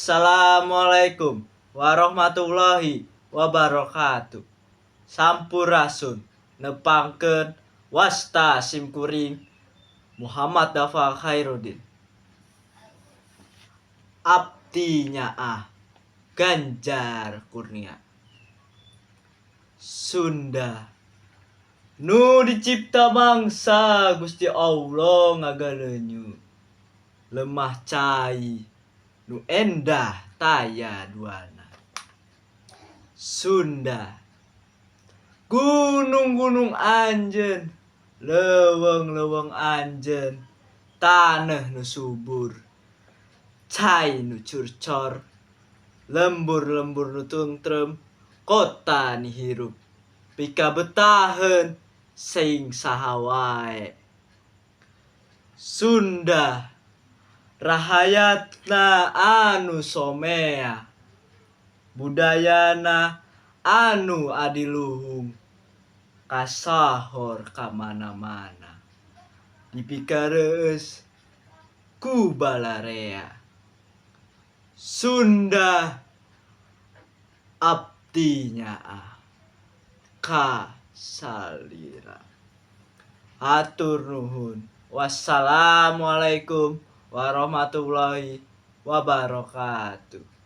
Assalamualaikum warahmatullahi wabarakatuh. Sampurasun nepangkeun wasta simkuring Muhammad Dafa Khairuddin. Abdi nyaah Ganjar Kurnia. Sunda nu dicipta bangsa Gusti Allah ngagaleunyu. Lemah cai nu endah taya duana. Sunda gunung-gunung anjeun, leuweung-leuweung anjeun, taneuh nu subur, cai nu curcor, lembur-lembur nu tuntrem, kota ni hirup pika betaheun saing saha wae. Sunda rahayatna anu somea, budayana anu adiluhung, kasahor kamana-mana, dipikareus ku balarea. Sunda abdi nyaah ka salira. Hatur nuhun. Wassalamualaikum warahmatullahi wabarakatuh.